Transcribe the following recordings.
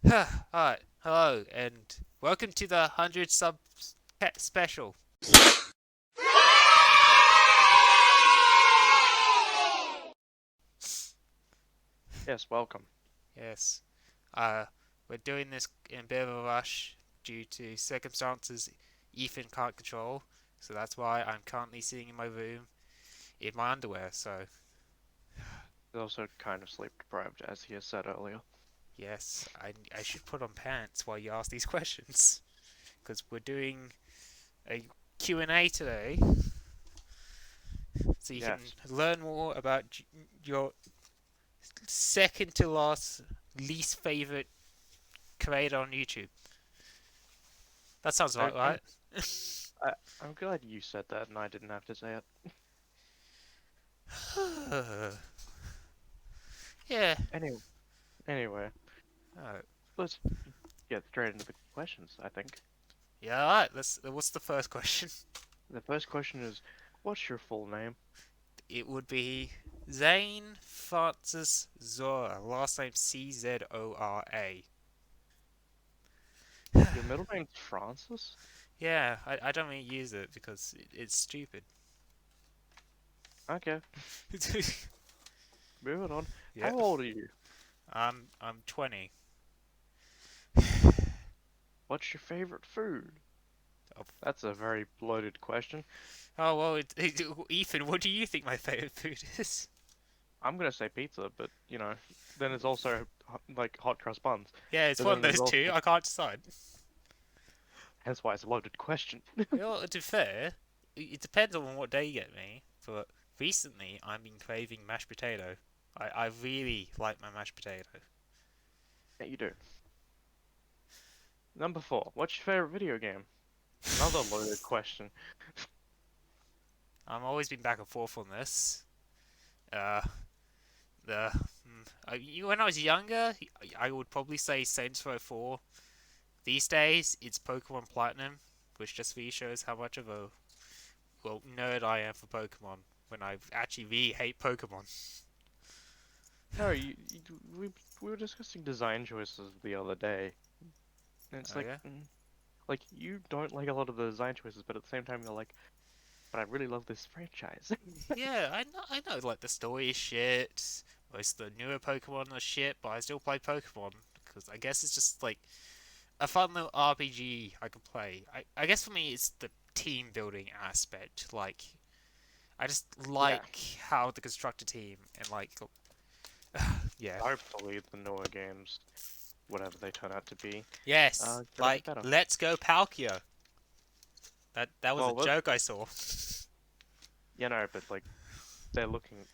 Alright, hello, and welcome to the 100 sub special. Yes, welcome. Yes, uh, we're doing this in a bit of a rush due to circumstances Ethan can't control, so that's why I'm currently sitting in my room in my underwear. So, He's also kind of sleep deprived, as he has said earlier. yes, I should put on pants while you ask these questions, because we're doing a Q&A today, so you can Yes. learn more about your second to last least favorite creator on YouTube. That sounds I, about I'm right. I, I'm glad you said that and I didn't have to say it. Yeah. Anyway, anyway, Alright. let's get straight into the questions, I think. Yeah, alright. What's the first question? The first question is, what's your full name? It would be Zane Francis Zora. Last name Czora. Your middle name's Francis? Yeah, I don't really use it because it's stupid. Okay, moving on. Yeah. How old are you? I'm 20. What's your favorite food? Oh, That's a very loaded question. oh well, Ethan, what do you think my favorite food is? I'm gonna say pizza, but then it's also like hot cross buns. Yeah, it's But one of then there's those two. also, I can't decide. hence why it's a loaded question. Well, to be fair, it depends on what day you get me. But recently, I've been craving mashed potato. I really like my mashed potato. Yeah, you do. Number four. What's your favorite video game? Another loaded question. I've always been back and forth on this. Uh, when I was younger, I would probably say Saints Row 4. These days, it's Pokemon Platinum, which just really shows how much of a nerd I am for Pokemon. When I actually really hate Pokemon. No, we were discussing design choices the other day, and it's Oh yeah. like you don't like a lot of the design choices, but at the same time you're like, but I really love this franchise. Yeah, I know, like the story is shit. Most of the newer Pokemon are shit, but I still play Pokemon because I guess it's just like a fun little RPG I can play. I guess for me it's the team building aspect. Like I just Yeah, like how the constructor team and like yeah, hopefully the newer games, whatever they turn out to be, yes, gonna be like better. let's go Palkia. That was a Well, joke I saw. but like they're looking.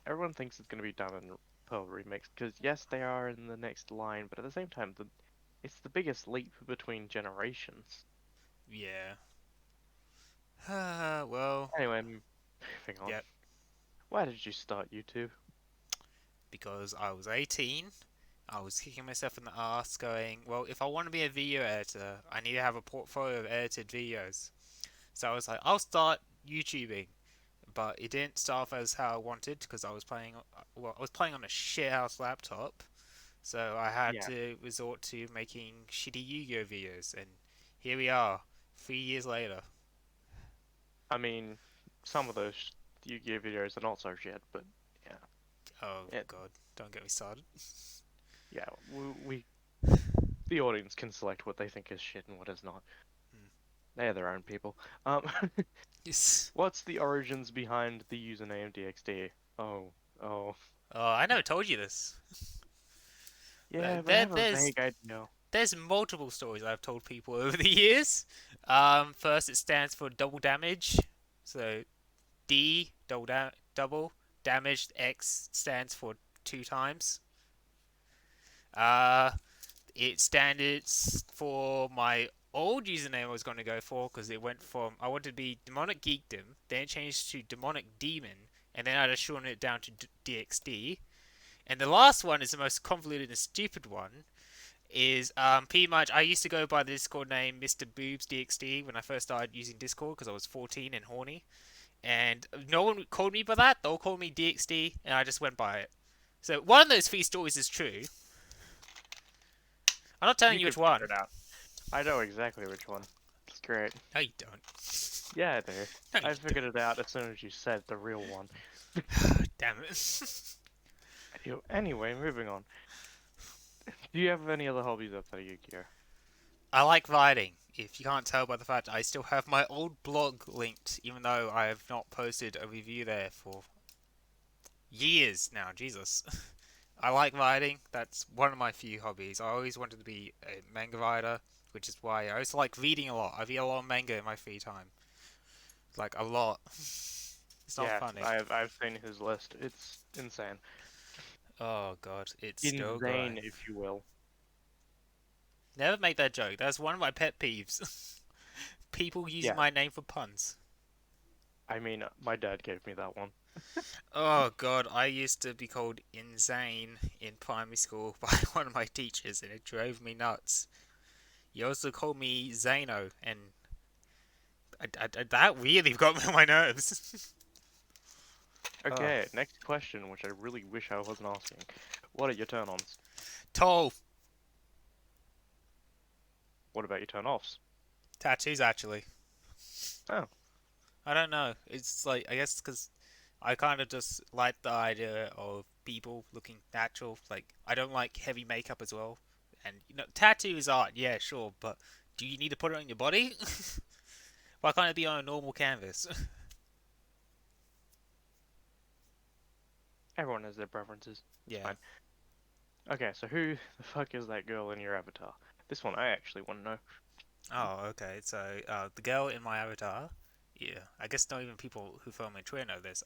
Everyone thinks it's gonna be done in Pearl remix because yes, they are in the next line, but at the same time, it's the biggest leap between generations. Yeah. Well, Anyway, moving on. yeah, Why did you start YouTube? because I was 18. I was kicking myself in the ass going, well, if I want to be a video editor, I need to have a portfolio of edited videos. So I was like, I'll start YouTubing. But it didn't start off as how I wanted because I was playing on a shithouse laptop. So I had Yeah, to resort to making shitty Yu-Gi-Oh videos. And here we are, 3 years later. I mean, some of those Yu-Gi-Oh videos are not so shit, but yeah, Oh it, god, don't get me started. yeah, the audience can select what they think is shit and what is not. Hmm. They're their own people. Um, Yes. what's the origins behind the username DXD? Oh, oh, Oh, I never told you this. yeah, but I There, have a there's vague idea. there's multiple stories I've told people over the years. First, it stands for double damage. So D double damaged X stands for two times. Uh, it stands for my old username I was going to go for because it went from I wanted to be demonic geekdom, then it changed to demonic demon, and then I just shortened it down to DXD. And the last one is the most convoluted and stupid one. Is pretty much I used to go by the Discord name Mr. Boobs DXD when I first started using Discord because I was 14 and horny, and no one called me by that. They all called me DXD, and I just went by it. So one of those three stories is true. I'm not telling You you which could one. figure it out. I know exactly which one. It's great. No, you don't. Yeah, I do. No, you I figured it out as soon as you said the real one. don't. Damn it. Anyway, moving on. Do you have any other hobbies outside of Yu-Gi-Oh? I like writing. If you can't tell by the fact I still have my old blog linked, even though I have not posted a review there for years now. Jesus. I like writing. That's one of my few hobbies. I always wanted to be a manga writer, which is why I also like reading a lot. I read a lot of manga in my free time. Like, a lot. It's not Yes, funny. I've seen his list. It's insane. Oh god, it's still Insane, growing. if you will. Never make that joke. That's one of my pet peeves. People using Yeah, my name for puns. I mean, my dad gave me that one. Oh god, I used to be called insane in primary school by one of my teachers, and it drove me nuts. He also called me Zano, and that really got me on my nerves. Oh, Okay, next question, which I really wish I wasn't asking. What are your turn-ons? tall What about your turn-offs? tattoos actually. Oh, I don't know. It's like I guess because I kind of just like the idea of people looking natural. Like I don't like heavy makeup as well. And tattoo is art, yeah, sure, but do you need to put it on your body? Why can't it be on a normal canvas? everyone has their preferences. It's Yeah. fine. Okay, so who the fuck is that girl in your avatar? This one I actually want to know. Oh, okay. So the girl in my avatar, yeah, I guess not even people who follow my Twitter know this.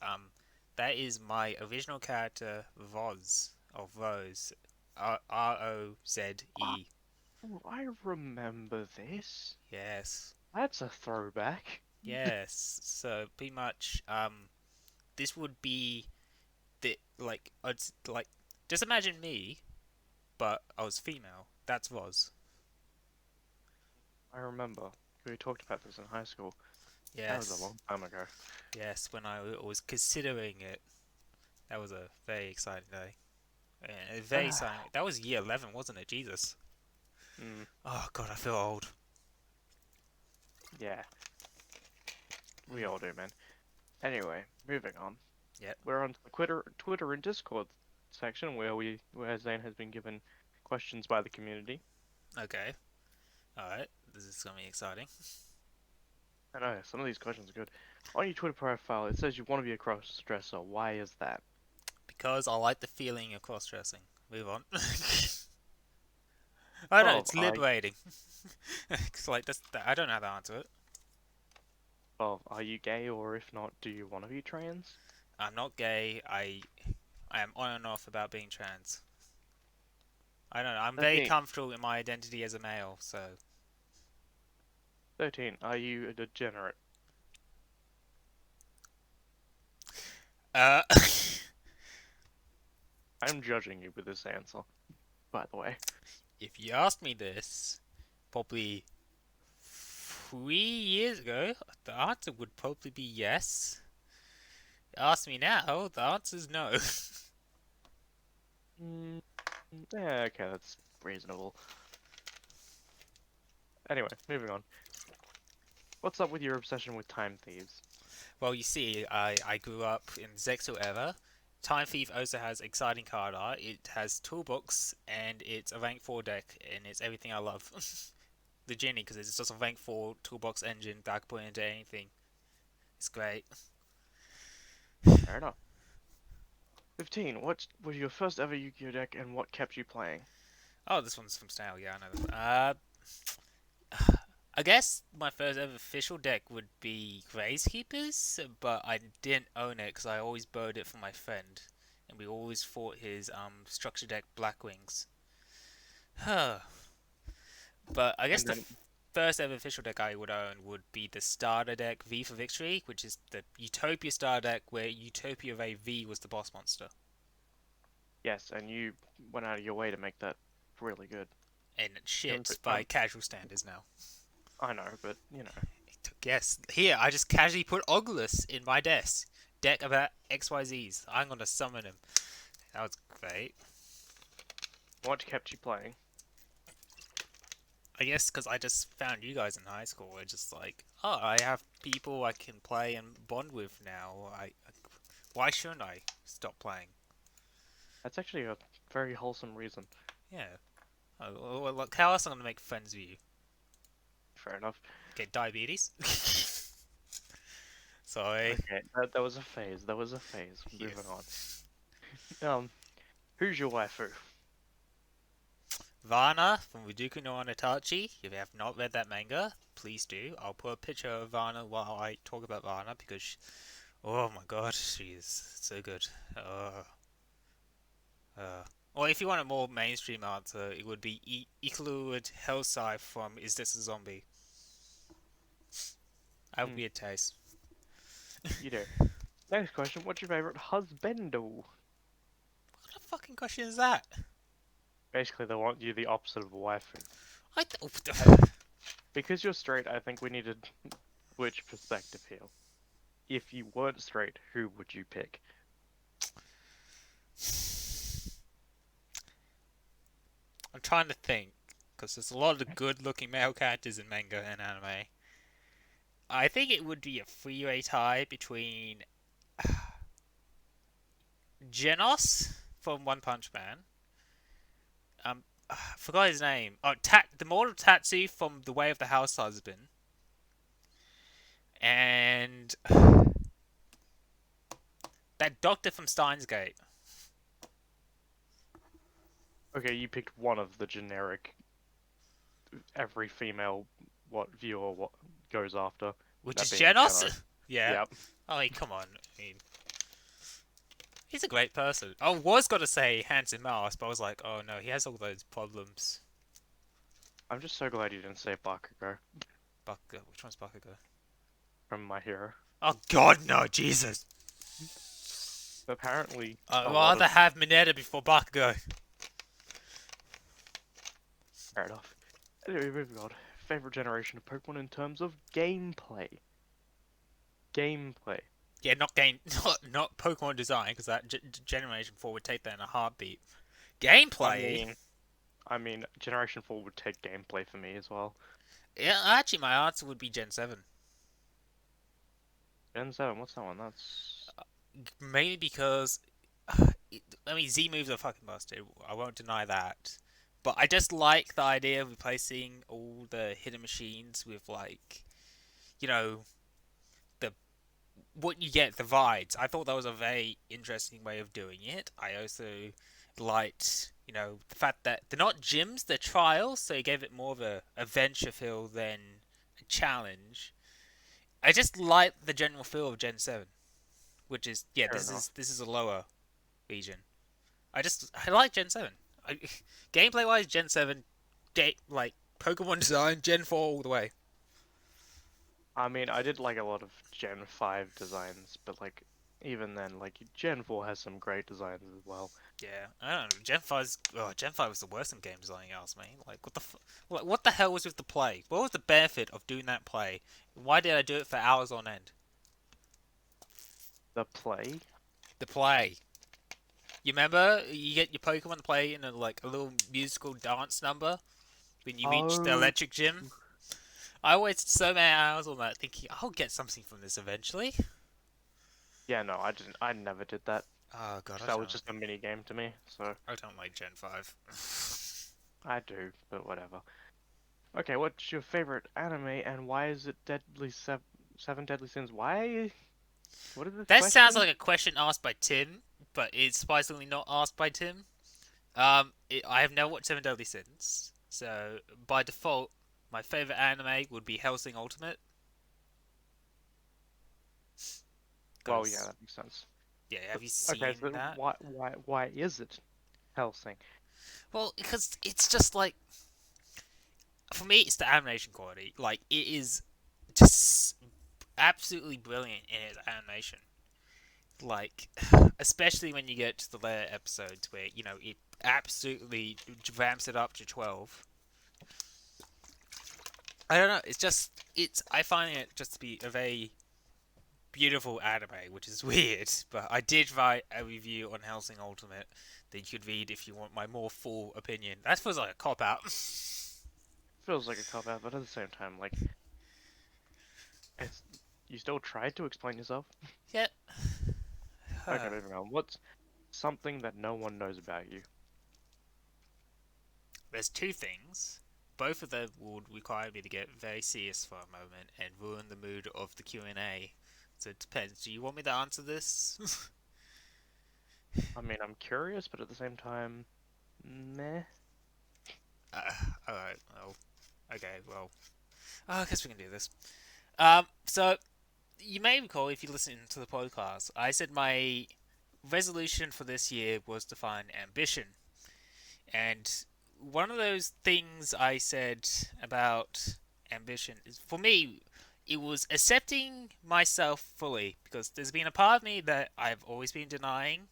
That is my original character, Voz or Rose, Roze. Oh, I remember this. Yes. That's a throwback. Yes. So pretty much, this would be the it's like just imagine me, but I was female. That's Roz. I remember. We talked about this in high school. That was a Yes. long time ago. Yes. When I was considering it, that was a very exciting day. Yeah, very exciting. That was year 11, wasn't it? Jesus. Mm, Oh god, I feel old. yeah, we Mm. all do, man. Anyway, moving on. Yep. We're on to the Twitter and Discord section where Zane has been given questions by the community. Okay. All right. This is gonna be exciting. I know some of these questions are good. On your Twitter profile, it says you want to be a cross-dresser. Why is that? Because I like the feeling of cross-dressing. Move on. I know Well, it's liberating. It's like I don't know how to answer it. are you gay, or if not, do you want to be trans? I'm not gay. I am on and off about being trans. I don't know. I'm very 13. comfortable in my identity as a male, so 13. Are you a degenerate? uh I'm judging you with this answer, by the way. if you asked me this probably 3 years ago, the answer would probably be yes. Ask me now, the answer's no. Mm, yeah, okay, that's reasonable. Anyway, moving on. What's up with your obsession with time thieves? Well, you see, I grew up in the Zexal era. Time Thief also has exciting card art. It has toolbox, and it's a rank 4 deck, and it's everything I love. The Genie, because it's just a rank 4 toolbox engine that I can put into anything. It's great. Fair enough. 15. What was your first ever Yu-Gi-Oh deck and what kept you playing? Oh, this one's from Snail, yeah, I know this. I guess my first ever official deck would be Gracekeepers, but I didn't own it because I always borrowed it from my friend, and we always fought his structure deck Blackwings. Huh. But I guess And the then, first ever official deck I would own would be the starter deck V for Victory, which is the Utopia starter deck where Utopia Ray V was the boss monster. yes, and you went out of your way to make that really good. And it I'm, shits pre- by casual standards now. I know, but you know. Yes, here, I just casually put Ogulus in my deck about XYZs. I'm gonna summon him. That was great. What kept you playing? I guess because I just found you guys in high school. We're just like, oh, I have people I can play and bond with now. Why shouldn't I stop playing? That's actually a very wholesome reason. Yeah. Oh, well, look, how else am I gonna make friends with you? Fair enough. Get diabetes? Sorry. Okay, that was a phase. That was a phase. Moving on. Yes. Who's your waifu? Vana from Ryuku no Anatachi. If you have not read that manga, please do. I'll put a picture of Vana while I talk about Vana because, oh my god, she is so good. Uh, or if you want a more mainstream answer, it would be Ikaluid Hellscythe from Is This a Zombie? I have Hmm, weird taste. you do. Next question. What's your favorite husbando? What a fucking question is that? Basically, they want you the opposite of a waifu. I I, because you're straight, I think we need to switch perspective here. If you weren't straight, who would you pick? I'm trying to think because there's a lot of good-looking male characters in manga and anime. I think it would be a three-way tie between Genos from One Punch Man. I forgot his name. Oh, the Mortal Tatsu from The Way of the House Husband, and that doctor from Steins Gate, Okay, you picked one of the generic every female viewer what goes after. which That is being Genos. Genos. Yeah. Yep. I mean, come on. I mean, he's a great person. I was gonna say Handsome Mouse, but I was like, oh no, he has all those problems. I'm just so glad you didn't say Bakugo Bakugo. Which one's Bakugo? from My Hero. Oh God, no, Jesus! Apparently, I'd a lot rather of have Mineta before Bakugo. fair enough. Anyway, moving on. Favorite generation of Pokemon in terms of gameplay. Gameplay. Yeah, not game, not Pokemon design, because that Generation 4 would take that in a heartbeat. I Gameplay? mean, Generation 4 would take gameplay for me as well. Yeah, actually, my answer would be Gen 7. Gen 7, what's that one? That's Mainly because, I mean, Z moves are fucking busted. I won't deny that. But I just like the idea of replacing all the hidden machines with, like, you know, the what you get, the vibes. I thought that was a very interesting way of doing it. I also liked, the fact that they're not gyms, they're trials, so it gave it more of a adventure feel than a challenge. I just like the general feel of Gen 7, which is yeah, fair enough. this is a lower region. I like Gen 7. I, gameplay wise, Gen 7, like Pokemon design, Gen 4 all the way. I mean, I did like a lot of Gen 5 designs, but like, even then, like, Gen 4 has some great designs as well. Yeah, I don't know. Gen 5 was the worst in game design, else, man. Like, what the hell was with the play? What was the benefit of doing that play? Why did I do it for hours on end? The play? The play. You remember? You get your Pokemon to play in a little musical dance number when you reach the Oh, electric gym. I wasted so many hours on that thinking I'll get something from this eventually. yeah, no, I didn't. I never did that. Oh god, 'Cause that was just a mini game to me, so I don't like Gen 5. I do, but whatever. Okay, what's your favorite anime and why is it Seven Deadly Sins? Why? What is this That sounds question? like a question asked by Tim, but it's surprisingly not asked by Tim. I have never watched Seven Deadly Sins, so by default, my favorite anime would be Hellsing Ultimate. Well, yeah, Cause that makes sense. yeah, But have you okay, seen so that? why is it Hellsing? Well, because it's just like for me, it's the animation quality. Like it is just absolutely brilliant in its animation. Like, especially when you get to the later episodes where it absolutely ramps it up to 12. I don't know. I find it just to be a very beautiful anime, which is weird. But I did write a review on Hellsing Ultimate that you could read if you want my more full opinion. That feels like a cop out. feels like a cop out, but at the same time, like it's you still tried to explain yourself. Yeah. Okay, moving on. What's something that no one knows about you? There's two things. Both of them would require me to get very serious for a moment and ruin the mood of the Q&A. So it depends. Do you want me to answer this? I mean, I'm curious, but at the same time, meh. uh, Alright, well, okay, well, I guess we can do this. So you may recall if you listen to the podcast, I said my resolution for this year was to find ambition. And one of those things I said about ambition is for me, it was accepting myself fully because there's been a part of me that I've always been denying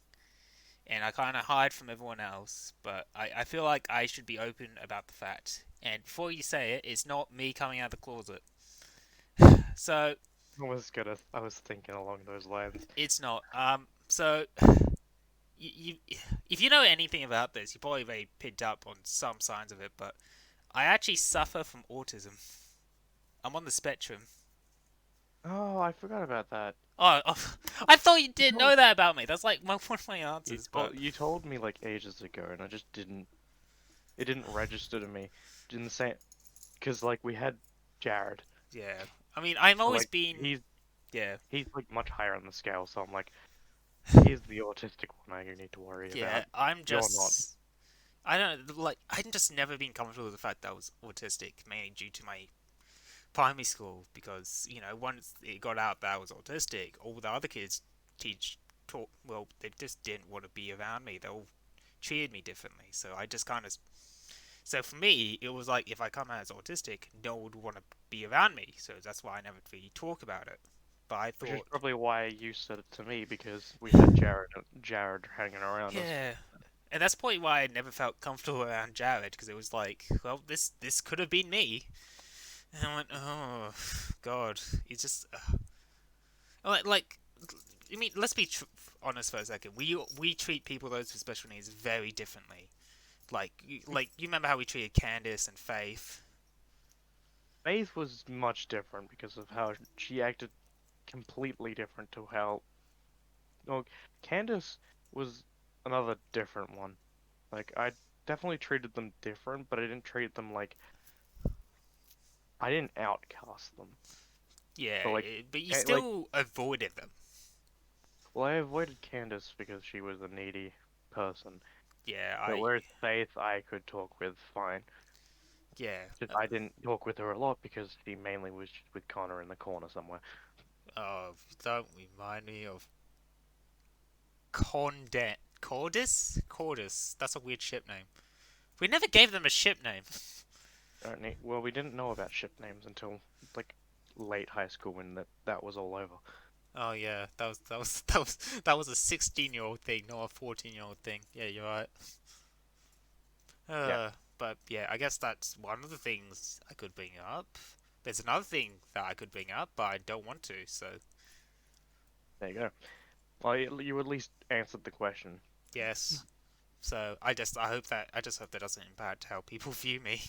and I kind of hide from everyone else. But I feel like I should be open about the fact. And before you say it, it's not me coming out of the closet. So I was thinking along those lines. it's not. So you, if you know anything about this, you probably already picked up on some signs of it. But I actually suffer from autism. I'm on the spectrum. Oh, I forgot about that. Oh, I thought you You didn't told know that about me. That's like one of my answers. But you told me like ages ago, and I just didn't. It didn't register to me. In the same, because like we had Jared, yeah, I mean, I've so always like been. Yeah, he's like much higher on the scale. So I'm like, he's the autistic one I need to worry yeah. about. I'm You're not. just. I don't like. I've just never been comfortable with the fact that I was autistic, mainly due to my primary school. Because once it got out that I was autistic, all the other kids teach taught. Well, they just didn't want to be around me. They all treated me differently. So I just kind of. So for me, it was like if I come out as autistic, no one would want to be around me. So that's why I never really talk about it. But I Which is thought, probably why you said it to me because we had Jared hanging around us. yeah, and that's probably why I never felt comfortable around Jared because it was like, well, this could have been me. And I went, oh God, it's just like I mean, let's be honest for a second. We treat people those with special needs very differently. Like you remember how we treated Candace and Faith? Faith was much different because of how she acted completely different to how. Well, Candace was another different one. Like I definitely treated them different, but I didn't treat them like I didn't outcast them. Yeah, But like, but you like, still avoided them. well, I avoided Candace because she was a needy person. Yeah, But I whereas Faith, I could talk with fine. yeah. Just I didn't talk with her a lot because she mainly was with Connor in the corner somewhere. Oh, don't remind me of Condet Cordis? Cordis. That's a weird ship name. We never gave them a ship name. Well, we didn't know about ship names until like late high school when that was all over. Oh yeah, that was a 16-year-old thing, not a 14-year-old thing. Yeah, you're right. Yeah, But yeah, I guess that's one of the things I could bring up. There's another thing that I could bring up, but I don't want to. So there you go. Well, you at least answered the question. yes. So I just hope that doesn't impact how people view me.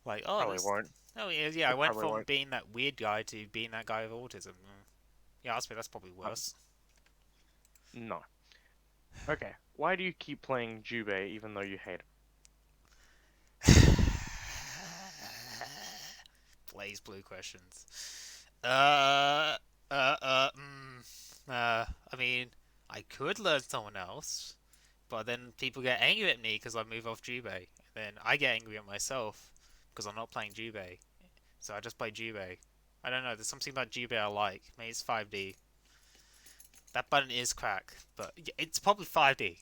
Like, oh, Probably this. won't. Oh yeah, I It went probably from won't. being that weird guy to being that guy with autism. Yeah, I suppose that's probably Uh, worse. no. Okay. Why do you keep playing Jubei even though you hate it? Blaze blue questions. Uh, I mean, I could learn someone else, but then people get angry at me because I move off Jubei. Then I get angry at myself because I'm not playing Jubei. So I just play Jubei. I don't know. There's something about Jubei I like. Maybe it's 5D. That button is crack, but it's probably 5D.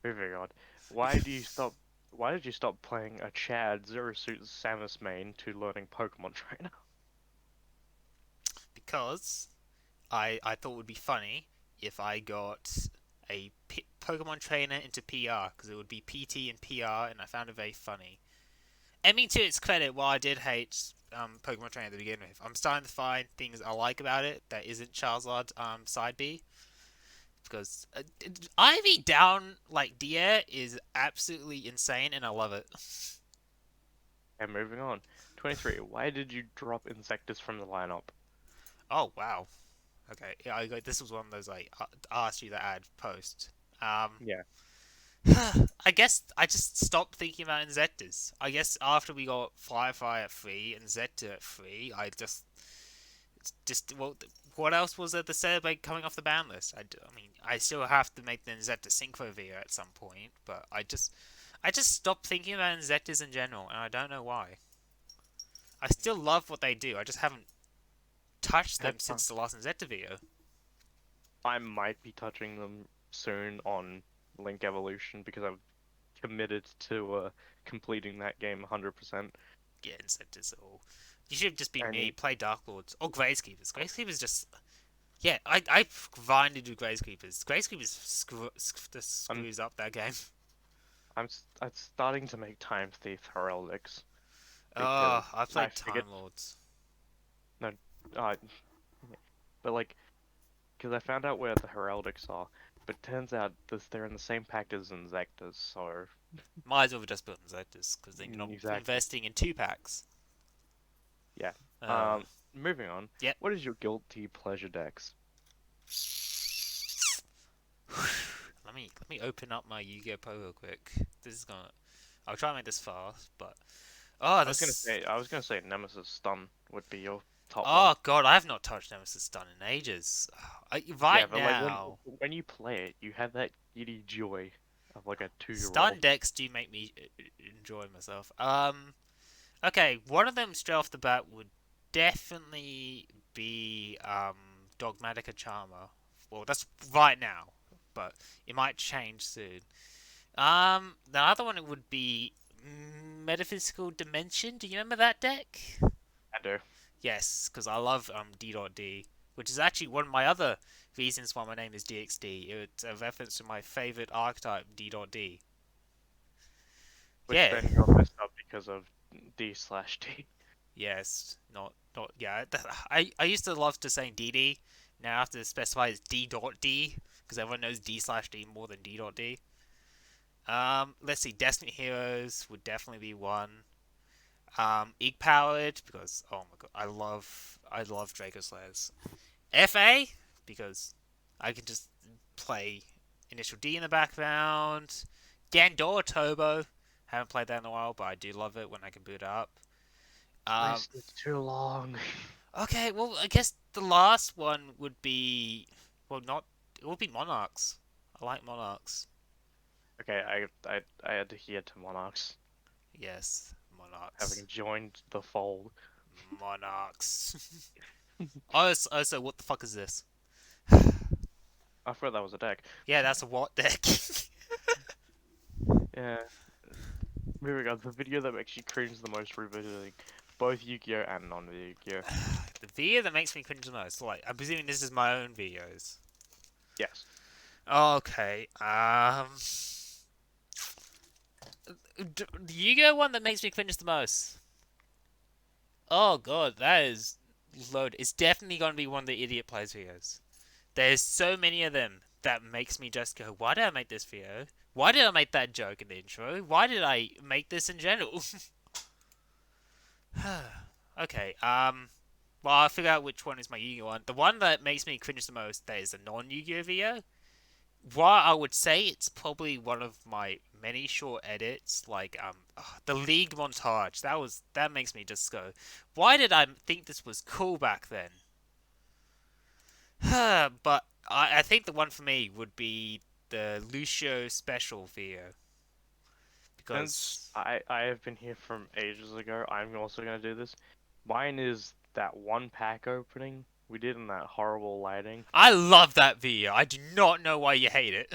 Very odd. Why do you stop? Why did you stop playing a Chad Zero Suit Samus main to learning Pokemon Trainer? Because I thought it would be funny if I got a Pokemon trainer into PR because it would be PT and PR, and I found it very funny. I mean, to its credit, while I did hate Pokemon trainer to begin with, I'm starting to find things I like about it that isn't Charizard side B. because Ivy down like Dier is absolutely insane, and I love it. And moving on. 23. Why did you drop Insectus from the lineup? Oh wow. Okay, yeah, this was one of those like asked you that ad post. Um, Yeah. I guess I just stopped thinking about Inzectors. I guess after we got Firefly at 3 and Zector at 3, I just well, what else was there to say about coming off the ban list? I mean, I still have to make the Inzector Synchro video at some point, but I just stopped thinking about Inzectors in general, and I don't know why. I still love what they do. I just haven't touched them Had fun. since the last Inzector video. I might be touching them soon on Link Evolution because I've committed to completing that game 100%. Yeah, Inzectors are all. You should have just been me. And Play Dark Lords or Gracekeepers. Gracekeepers just yeah. I grinded with Gracekeepers. Gracekeepers just I'm screws up that game. I'm starting to make Time Thief Heraldics because Oh, I I played figured Time Lords. no, uh, but like because I found out where the Heraldics are, but turns out this they're in the same pack as Inzectors, so Might as well have just built Inzectors because then you're not exactly. investing in 2 packs. Yeah. Uh, Um, moving on. yep. What is your guilty pleasure decks? Let me open up my Yu-Gi-Oh! Pro real quick. This is gonna. I'll try and make this fast, but oh, this. I was gonna say Nemesis Stun would be your top one. Oh god, I have not touched Nemesis Stun in ages. Yeah, Right but like now, when you play it, you have that giddy joy of like a 2-year-old. stun decks do make me enjoy myself. Okay, one of them straight off the bat would definitely be Dogmatica Charmer. Well, that's right now, but it might change soon. The other one would be Metaphysical Dimension. Do you remember that deck? I do. Yes, because I love D.D, which is actually one of my other reasons why my name is DXD. It's a reference to my favorite archetype, D.D. Which Yeah, then got messed up because of D/D. yes, not yeah. I used to love to say DD. Now I have to specify as D.D because everyone knows D/D more than D.D. Let's see, Destiny Heroes would definitely be one. Egg powered because oh my god, I love Draco Slayers. FA because I can just play Initial D in the background. Gandor Turbo. Haven't played that in a while, but I do love it when I can boot it up. Um, List is too long. okay, well I guess the last one would be well not it would be Monarchs. I like Monarchs. Okay, I had to hear to Monarchs Yes, Monarchs. having joined the fold. Monarchs. Also, what the fuck is this? I thought that was a deck. Yeah, that's a what deck? Yeah. Moving on, the video that makes you cringe the most revisiting both Yu-Gi-Oh and non-Yu-Gi-Oh. The video that makes me cringe the most. Like, I'm presuming this is my own videos. Yes. Okay. The Yu-Gi-Oh one that makes me cringe the most. Oh god, that is load. It's definitely gonna be one of the idiot plays videos. There's so many of them that makes me just go, why did I make this video? Why did I make that joke in the intro? Why did I make this in general? Okay, well, I'll figure out which one is my Yu-Gi-Oh one. The one that makes me cringe the most, that is a non-Yu-Gi-Oh video. While I would say it's probably one of my many short edits, like, the League montage, that makes me just go, why did I think this was cool back then? But I think the one for me would be the Lucio special video. Since Because I have been here from ages ago, I'm also gonna do this. Mine is that one pack opening we did in that horrible lighting. I love that video. I do not know why you hate it.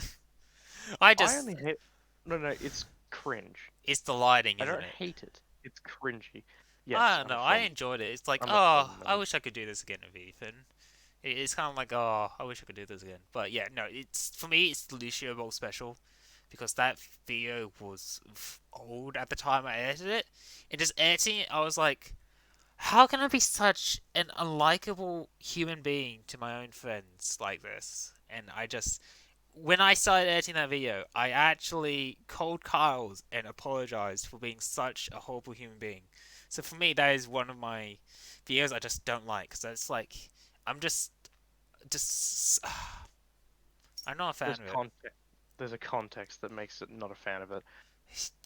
I I just only hate. No, no, it's cringe. It's the lighting, I isn't don't it? hate it. It's cringy. I Yes, don't know. I enjoyed it. It's like, I'm a oh, film I nerd. wish I could do this again with Ethan. It's kind of like, oh, I wish I could do this again. But yeah, no, it's for me, it's the Lucio Bowl special because that video was old at the time I edited it. And just editing it, I was like, how can I be such an unlikable human being to my own friends like this? And I just, when I started editing that video, I actually called Kyle's and apologized for being such a horrible human being. So for me, that is one of my videos I just don't like. So it's like I'm just I'm not a There's fan of it. context. There's a context that makes it not a fan of it.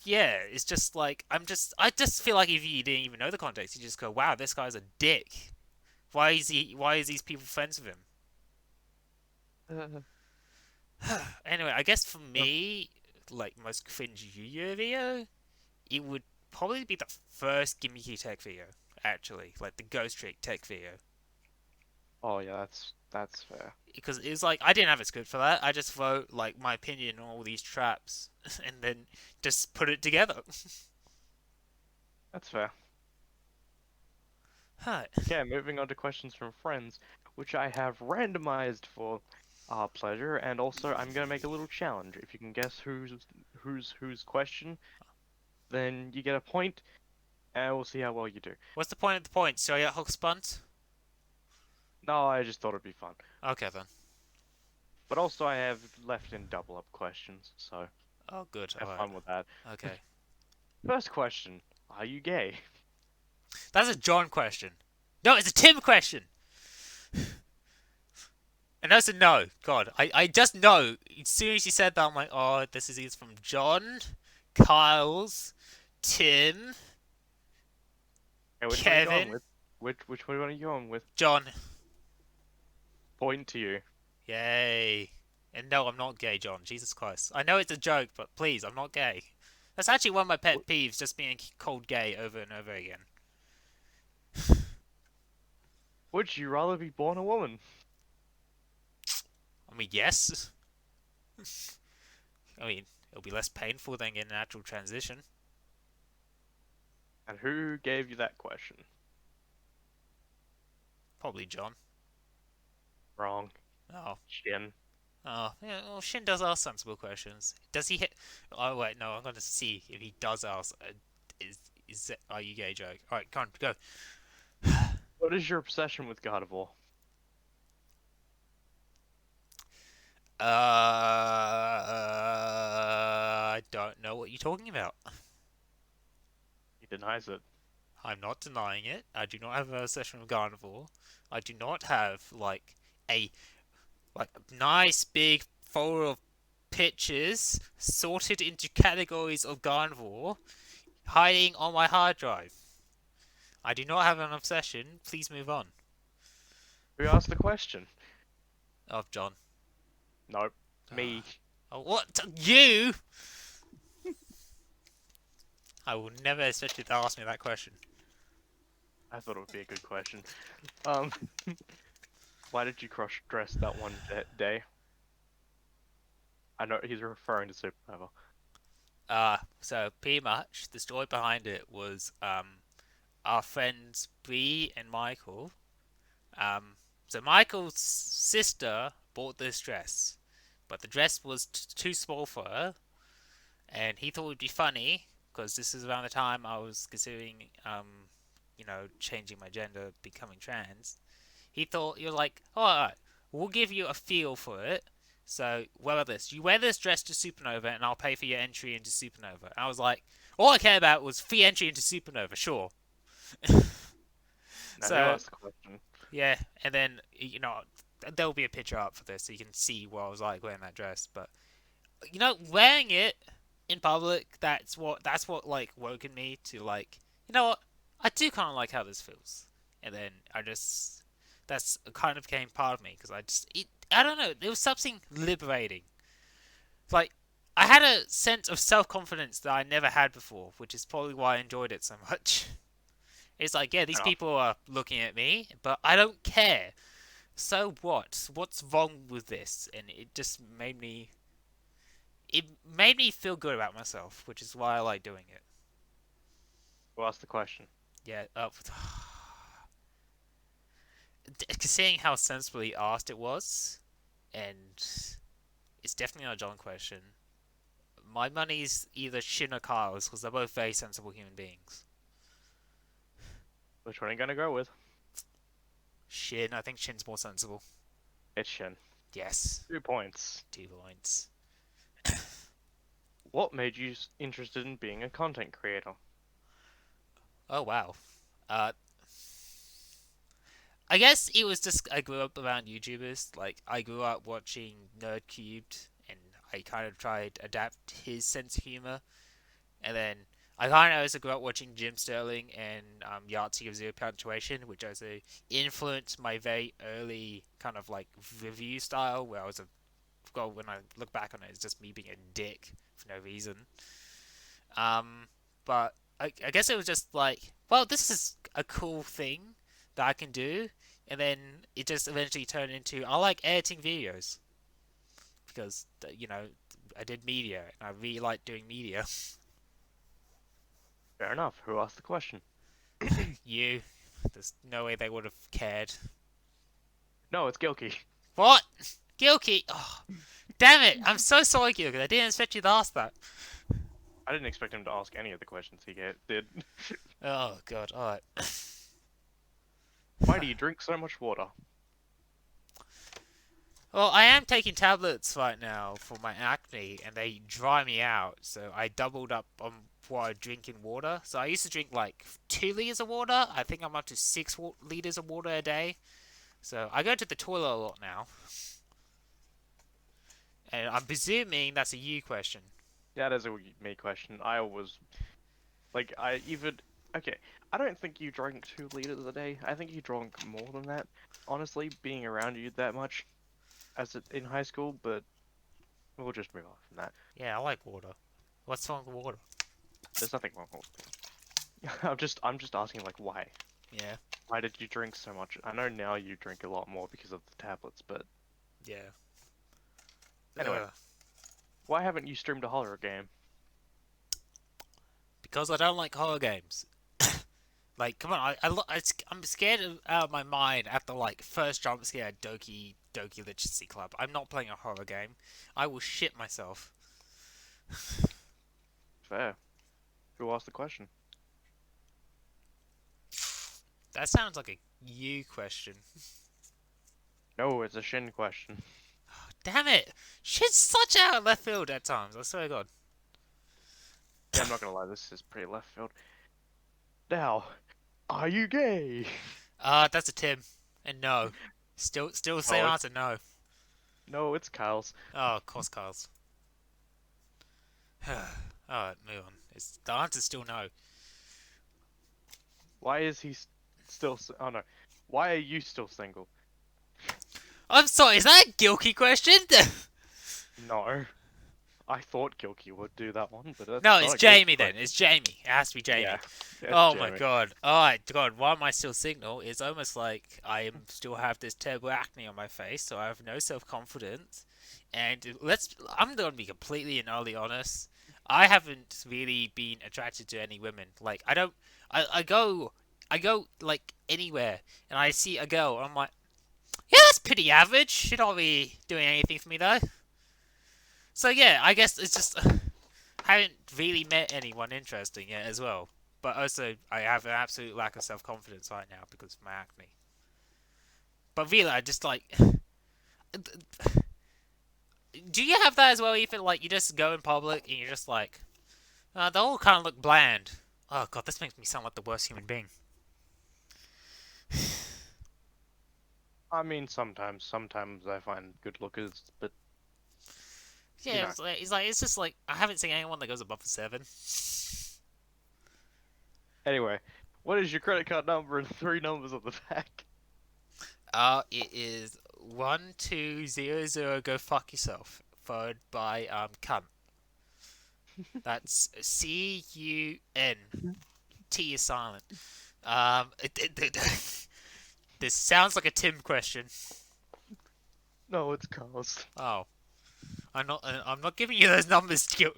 Yeah, it's just like I just feel like if you didn't even know the context, you just go, "Wow, this guy's a dick. Why is he? Why is these people friends with him?" Uh, Anyway, I guess for no. me, like most cringe Yu-Gi-Oh video, it would probably be the first gimmicky tech video, actually, like the Ghost Trick tech video, Oh yeah, that's fair. because it was like I didn't have a script for that. I just wrote like my opinion on all these traps, and then just put it together. That's fair. Huh. Okay, moving on to questions from friends, which I have randomized for our pleasure, and also I'm gonna make a little challenge. If you can guess whose question, then you get a point, and we'll see how well you do. What's the point of the point? So I get hook spunt? No, I just thought it'd be fun. Okay then. But also I have left in double up questions, so Oh, good. All have right. fun with that. Okay. First question, are you gay? That's a John question. No, it's a Tim question. And that's a no. God, I just know. As soon as you said that, I'm like, oh, this is either from John, Kyle's, Tim, Okay, which one are you going Kevin, with? Which one are you going with? John. Point to you. Yay. And no, I'm not gay, John. Jesus Christ. I know it's a joke, but please, I'm not gay. That's actually one of my pet peeves, just being called gay over and over again. Would you rather be born a woman? I mean, yes. I mean, it'll be less painful than getting an actual transition. And who gave you that question? Probably John. Wrong. Oh. Shin. Oh, yeah, well, Shin does ask sensible questions. Does he hit? Oh wait, no. I'm going to see if he does ask. Is are you gay joke? All right, come on, go. What is your obsession with Gardevoir? I don't know what you're talking about. He denies it. I'm not denying it. I do not have a session with Gardevoir. I do not have a a nice big folder of pictures sorted into categories of Gardevoir hiding on my hard drive. I do not have an obsession. Please move on. Who asked the question? Of John. Nope. Ah. Me. Oh, what? You? I will never expect you to ask me that question. I thought it would be a good question. Um, why did you cross dress that one day? I know he's referring to Supernova. So pretty much the story behind it was our friends Bree and Michael. Um, so Michael's sister bought this dress, but the dress was too small for her, and he thought it would be funny because this is around the time I was considering changing my gender, becoming trans. He was like, oh, alright, we'll give you a feel for it. So, what about this? You wear this dress to Supernova, and I'll pay for your entry into Supernova. And I was like, all I care about was free entry into Supernova, sure. Now who So, asked the question? yeah, and then, there'll be a picture up for this so you can see what I was like wearing that dress. But, wearing it in public, that's what like, woken me to, like, you know what? I do kind of like how this feels. And then that's kind of became part of me because I don't know, there was something liberating. Like, I had a sense of self confidence that I never had before, which is probably why I enjoyed it so much. It's like, yeah, these Enough. people are looking at me, but I don't care. So what? What's wrong with this? And it made me feel good about myself, which is why I like doing it. Who asked the question? Yeah, seeing how sensibly asked it was, and it's definitely not a John question. My money's either Shin or Kyle's because they're both very sensible human beings. Which one are you gonna go with? Shin, I think Shin's more sensible. It's Shin. Yes, 2 points. 2 points. What made you interested in being a content creator? Oh wow. Uh, I guess it was just I grew up around YouTubers. Like I grew up watching Nerd Cubed, and I kind of tried to adapt his sense of humor. And then I kind of also grew up watching Jim Sterling and Yahtzee of Zero Punctuation, which also influenced my very early kind of like review style, where I was a well, when I look back on it, it's just me being a dick for no reason. But I guess it was just like, well, this is a cool thing that I can do, and then it just eventually turned into I like editing videos because I did media and I really like doing media. Fair enough. Who asked the question? You, there's no way they would have cared. No, it's Gilkey. What? Gilkey? Oh, damn it! I'm so sorry, Gilkey. I didn't expect you to ask that. I didn't expect him to ask any of the questions did. Oh god. All right. Why do you drink so much water? Well, I am taking tablets right now for my acne, and they dry me out. So I doubled up on what I drink in water. So I used to drink like 2 liters of water. I think I'm up to 6 liters of water a day. So I go to the toilet a lot now, and I'm presuming that's a you question. Yeah, that is a me question. I always like I even okay. I don't think you drank 2 liters a day. I think you drank more than that. Honestly, being around you that much in high school, but we'll just move on from that. Yeah, I like water. What's wrong with water? There's nothing wrong with it. I'm just asking like why? Yeah, Why did you drink so much? I know now you drink a lot more because of the tablets, but yeah. anyway, Ugh. why haven't you streamed a horror game? Because I don't like horror games. Like, come on, I'm scared out of my mind after like first jump scare at Doki Literacy Club. I'm not playing a horror game. I will shit myself. Fair. Who asked the question? That sounds like a you question. No, it's a Shin question. Damn it! Shit's such out of left field at times. I swear to God. Yeah, I'm not gonna lie, this is pretty left field. Now, are you gay? That's a Tim. And no. Still the same Oh, answer, no. no, it's Kyle's. Oh, of course, Carl's. Alright, move on. The answer's still no. Why is he still? Oh no, why are you still single? I'm sorry, is that a guilty question? No, I thought Gilkey would do that one, but that's No, not it's a good Jamie then. question. It's Jamie. It has to be Jamie. Yeah, it's Oh my Jamie. god. Alright, God, why am I still single? It's almost like still have this terrible acne on my face, so I have no self confidence. And I'm gonna be completely and utterly honest. I haven't really been attracted to any women. Like I go like anywhere and I see a girl and I'm like, yeah, that's pretty average. She's not really doing anything for me though. So yeah, I guess it's just haven't really met anyone interesting yet as well. But also, I have an absolute lack of self confidence right now because of my acne. But really, I just like. Do you have that as well, Ethan? Like, you just go in public and you're just like, they all kind of look bland. Oh god, this makes me sound like the worst human being. I mean, sometimes I find good lookers, but you Yeah, know. it's just like I haven't seen anyone that goes above a 7. Anyway, what is your credit card number and 3 numbers on the back? It is 1200. Go fuck yourself. Followed by cunt. That's CUN. T is silent. This sounds like a Tim question. No, it's Carl's. Oh, I'm not giving you those numbers, Stu.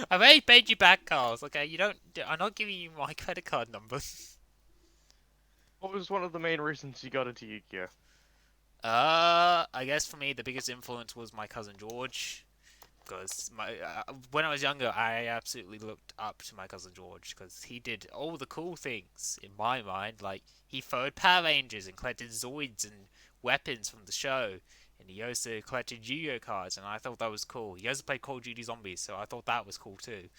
I've already paid you back, Carls. Okay, you don't. I'm not giving you my credit card number. What was one of the main reasons you got into Yu-Gi-Oh? I guess for me the biggest influence was my cousin George. Because when I was younger, I absolutely looked up to my cousin George because he did all the cool things in my mind. Like he followed Power Rangers and collected Zoids and weapons from the show, and he also collected Yu-Gi-Oh cards, and I thought that was cool. He also played Call of Duty Zombies, so I thought that was cool too.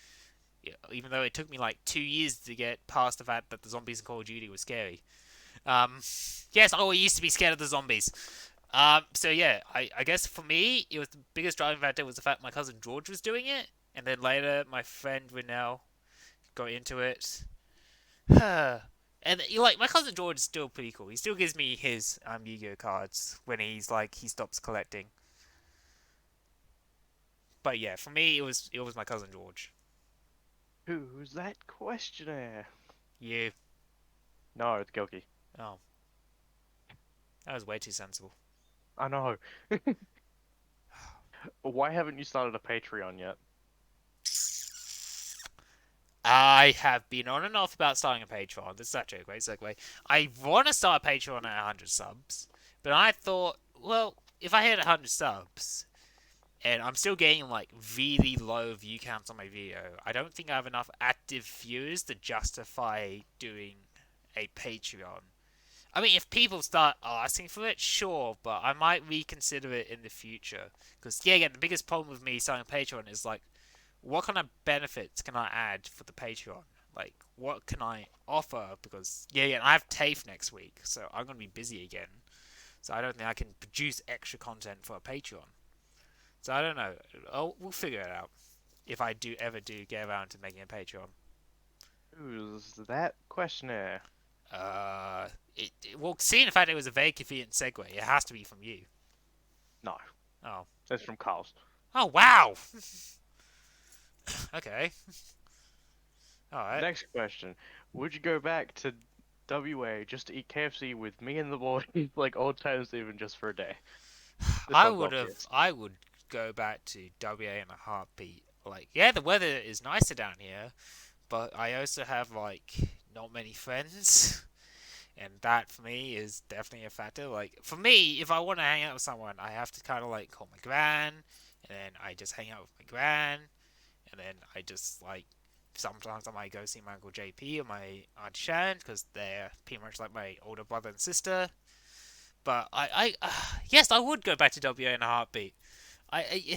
Yeah, even though it took me like 2 years to get past the fact that the zombies in Call of Duty were scary. Um, yes, I used to be scared of the zombies. So yeah, I guess for me, it was the biggest driving factor was the fact my cousin George was doing it, and then later my friend Renell got into it. And like my cousin George is still pretty cool. He still gives me his Yu-Gi-Oh cards when he stops collecting. But yeah, for me it was my cousin George. Who's that questionnaire? You. No, it's Gilky. Oh, that was way too sensible. I know. Why haven't you started a Patreon yet? I have been on and off about starting a Patreon. This is actually a great segue. I want to start a Patreon at 100 subs, but I thought, well, if I hit 100 subs, and I'm still getting like really low view counts on my video, I don't think I have enough active viewers to justify doing a Patreon. I mean, if people start asking for it, sure, but I might reconsider it in the future. Because, yeah, again, the biggest problem with me starting Patreon is like, what kind of benefits can I add for the Patreon? Like, what can I offer? Because, yeah, again, I have TAFE next week, so I'm going to be busy again. So I don't think I can produce extra content for a Patreon. So I don't know. We'll figure it out if I do ever do get around to making a Patreon. Who's that questionnaire? Uh, well, seeing the fact it was a very convenient segue, it has to be from you. No, Oh. that's from Carl's. Oh, wow! Okay. Alright. Next question. Would you go back to WA just to eat KFC with me and the boys, like old times even just for a day? This one's obvious. I would go back to WA in a heartbeat. Like, yeah, the weather is nicer down here, but I also have, like, not many friends. And that, for me, is definitely a factor. Like, for me, if I want to hang out with someone, I have to kind of, like, call my gran, and then I just hang out with my gran, and then I just, like, sometimes I might go see my Uncle JP or my Aunt Shan, because they're pretty much like my older brother and sister. But yes, I would go back to WA in a heartbeat.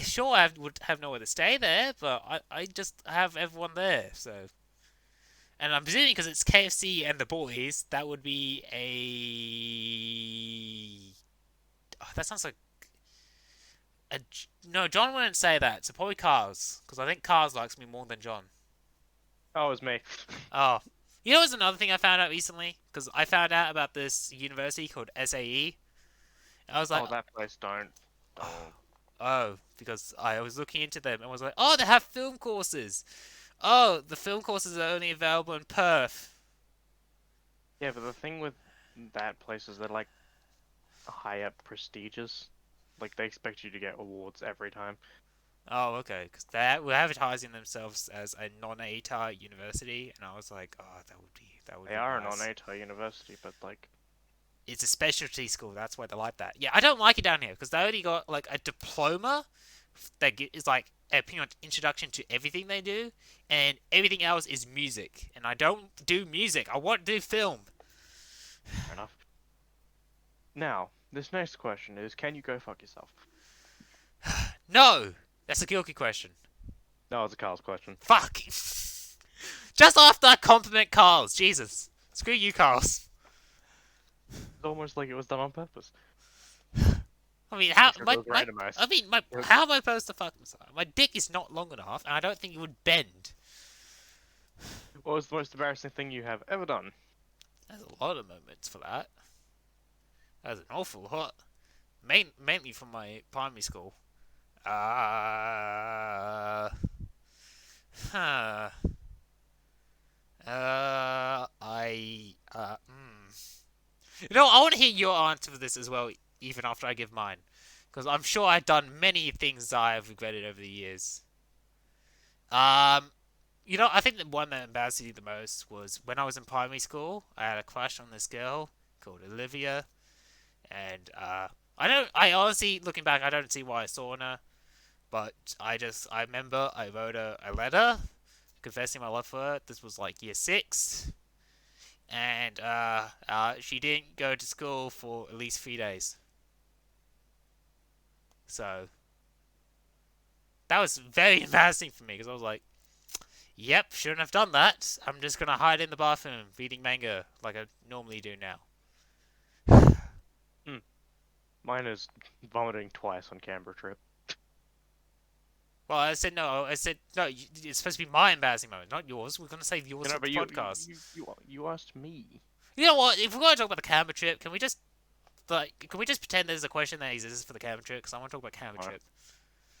Sure, I would have nowhere to stay there, but I just have everyone there, so. And I'm presuming because it's KFC and the boys, that would be a. Oh, that sounds like a. No, John wouldn't say that. So probably Cars, because I think Cars likes me more than John. Oh, it was me. Oh, you know, what's another thing I found out recently? Because I found out about this university called SAE. I was like, Oh, that place don't. oh, because I was looking into them and was like, oh, they have film courses. Oh, the film courses are only available in Perth. Yeah, but the thing with that place is they're like high up prestigious. Like they expect you to get awards every time. Oh, okay, because they were advertising themselves as a non-ATAR university, and I was like, oh, that would They be are a nice. non-ATAR university, but like, It's a specialty school. That's why they like that. Yeah, I don't like it down here because they only got like a diploma that is like a pretty much introduction to everything they do, and everything else is music. And I don't do music. I want to do film. fair enough. Now, this next question is, can you go fuck yourself? No, that's a guilty question. No, it's a Carl's question. Fuck. Just after I compliment Carl's, Jesus, screw you, Carl's. It's almost like it was done on purpose. I mean, how Except it was randomized. how am I supposed to fuck myself? My dick is not long enough, and I don't think it would bend. What was the most embarrassing thing you have ever done? There's a lot of moments for that. There's an awful lot. Mainly from my primary school. Uh, huh. You know, I want to hear your answer for this as well, even after I give mine. Because I'm sure I've done many things that I have regretted over the years. Um, I think the one that embarrassed me the most was when I was in primary school. I had a crush on this girl called Olivia, and I honestly, looking back, I don't see why I saw her, but I remember I wrote a letter confessing my love for her. This was like year six, and she didn't go to school for at least 3 days. So that was very embarrassing for me because I was like, "Yep, shouldn't have done that. I'm just gonna hide in the bathroom reading manga like I normally do now." Hmm. Mine is vomiting twice on Canberra trip. Well, I said no. I said no. It's supposed to be my embarrassing moment, not yours. We're gonna save You yours know, for the but podcast. you asked me. You know what? If we're gonna talk about the camera trip, can we just can we just pretend there's a question that exists for the camera trip? Because I want to talk about camera No, trip.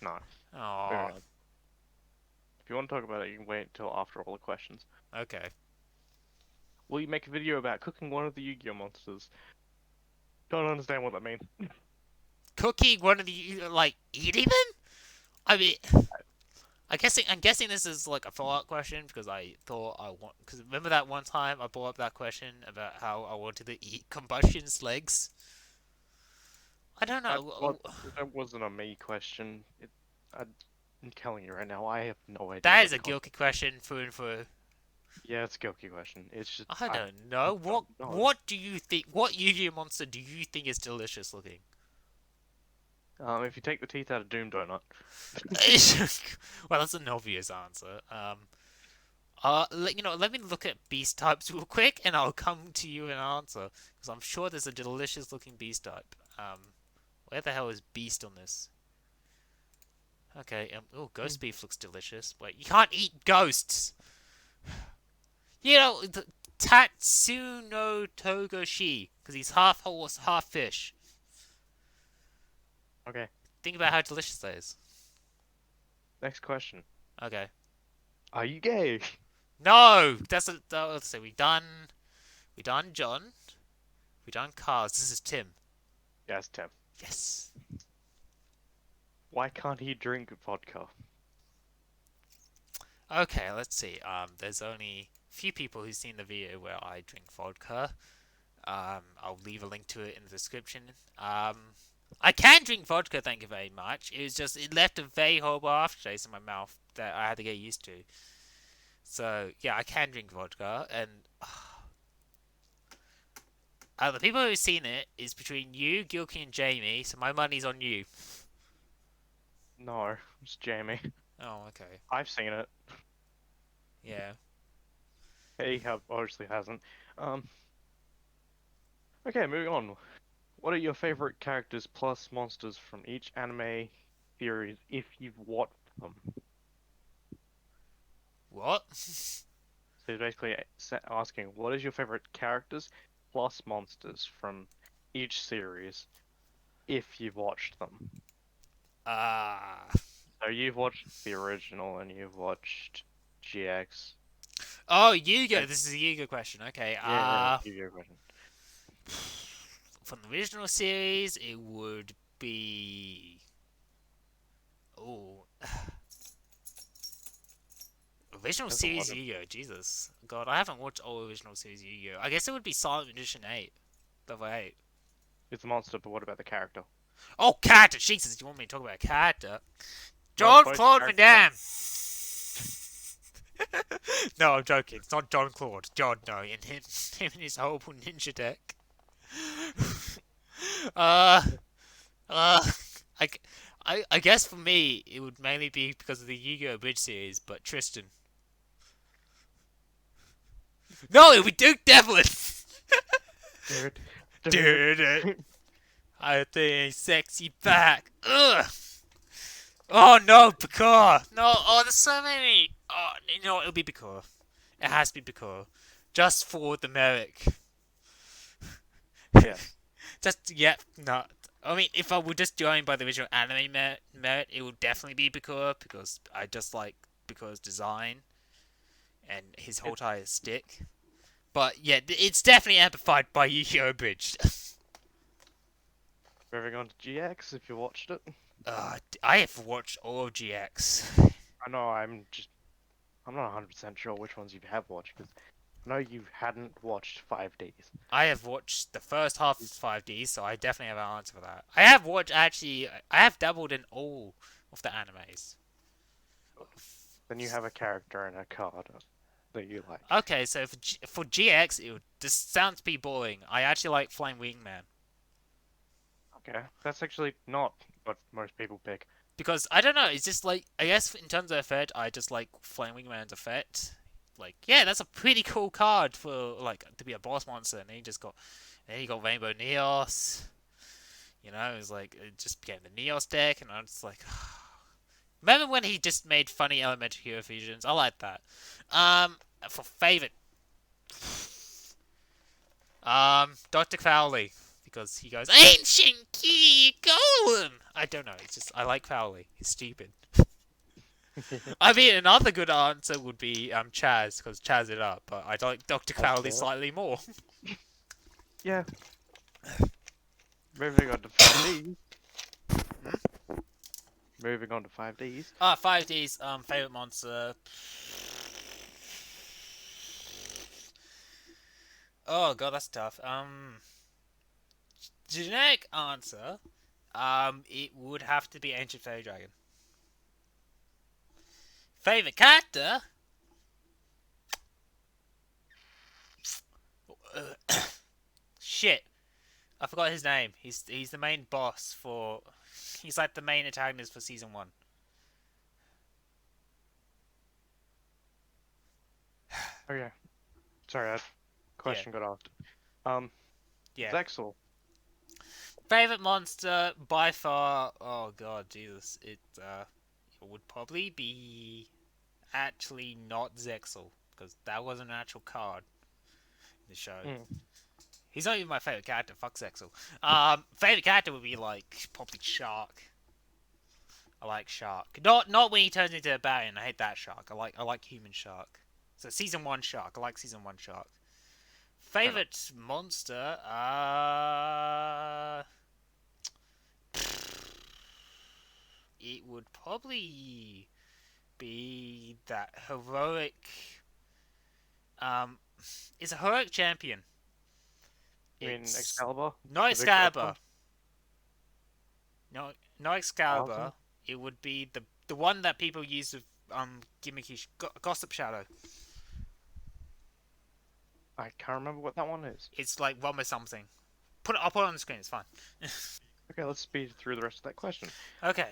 no. Oh, Moving on. If you want to talk about it, you can wait until after all the questions. okay. Will you make a video about cooking one of the Yu-Gi-Oh monsters? Don't understand what that means. Cooking one of the like eating them? I mean, I'm guessing this is like a follow-up question because I thought I want because remember that one time I brought up that question about how I wanted to eat combustion's legs. I don't That what know. that wasn't a me question. I'm telling you right now, I have no idea That what is the a con. guilty question through and through. Yeah, it's a Goki question. It's just I I don't know. What don't know. what do you think? What Yu-Gi-Oh monster do you think is delicious looking? If you take the teeth out of Doom Donut, Well, that's an obvious answer. Let me look at beast types real quick, and I'll come to you and answer because I'm sure there's a delicious looking beast type. Where the hell is beast on this? Okay. Oh, ghost beef looks delicious. Wait, you can't eat ghosts. The Tatsuno Togoshi because he's half horse, half fish. okay. Think about how delicious that is. Next question. Okay. Are you gay? No, let's say we done John, we done Cars. This is Tim. Yes, Tim. Yes. Why can't he drink vodka? Okay, let's see. There's only a few people who've seen the video where I drink vodka. I'll leave a link to it in the description. I can drink vodka, thank you very much. It left a very horrible aftertaste in my mouth that I had to get used to. So yeah, I can drink vodka, and the people who've seen it is between you, Gilky, and Jamie. So my money's on you. No, it's Jamie. Oh, okay. I've seen it. Yeah. He obviously hasn't. Um. Okay, moving on. What are your favorite characters plus monsters from each anime series if you've watched them? What? So he's basically asking, what is your favorite characters plus monsters from each series if you've watched them? Ah. So you've watched the original and you've watched GX. Oh, Yugo. And This is a Yugo question. Okay. yeah, Yu-Gi-Oh question. From the original series, it would be. Oh. Original There's a lot series of. Yu-Gi-Oh! Jesus. God, I haven't watched all original series Yu-Gi-Oh! I guess it would be Silent Edition 8. Level 8. It's a monster, but what about the character? Oh, character! Jesus, you want me to talk about character? Not John both Claude Van character Damme! and No, I'm joking. It's not John Claude. John, no. Him and his horrible ninja deck. uh, uh, I, I guess for me, it would mainly be because of the Yu-Gi-Oh! Bridge series, but Tristan. No, it would be Duke Devlin! dude, Dude, I think sexy back. Ugh. Oh no, Bakura. No, oh, there's so many. Oh, it'll be Bakura. It has to be Bakura. Just for the Merrick. Yes. Just, yeah, no. I mean, if I were just going by the original anime merit, it would definitely be Bakura because I just like Bakura's design and his whole It, entire stick. But yeah, it's definitely amplified by Yu-Gi-Oh! Bridge. moving on to GX, if you watched it. I have watched all of GX. I know I'm not 100% sure which ones you have watched because I know you hadn't watched 5Ds. I have watched the first half of 5D, so I definitely have an answer for that. I have watched actually. I have dabbled in all of the animes. Then you have a character and a card that you like. Okay, so for GX, this sounds pretty boring. I actually like Flying Wingman. Okay, that's actually not what most people pick. because I don't know. It's just like I guess in terms of effect, I just like Flame Wingman's effect. Like, yeah, that's a pretty cool card for like to be a boss monster, and then you got Rainbow Neos. You know, it was like it just became the Neos deck, and I was like, remember when he just made funny elemental hero fusions? I like that. For favorite, Dr. Crowley because he goes ancient key golem. I don't know. It's just I like Crowley. He's stupid. I mean, another good answer would be Chaz because Chaz it up, but I like Dr. That's Crowley fair. slightly more. Yeah. Moving on to 5Ds. Moving on to 5Ds. 5D's favorite monster. Oh god, that's tough. Generic answer. It would have to be Ancient Fairy Dragon. Favorite character? Shit, I forgot his name. He's the main boss for. He's like the main antagonist for season one. Oh yeah. Sorry, that Yeah, question got asked. Um, yeah. Zexal. Favorite monster by far. Oh god, Jesus, it would probably be actually not Zexal because that was an actual card in the show. Mm. He's not even my favorite character. Fuck Zexal. Favorite character would be like probably Shark. I like Shark. Not when he turns into a Barian. I hate that Shark. I like human Shark. So season one Shark. I like season one Shark. Fair enough. Favorite monster? It would probably be that heroic. Um, it's a heroic champion. You mean It's Excalibur? not The big red Excalibur. one? No, not Alton? Excalibur. It would be the one that people use with gimmicky Gossip Shadow. I can't remember what that one is. It's like one with something. I'll put it on the screen. It's fine. Okay, let's speed through the rest of that question. Okay.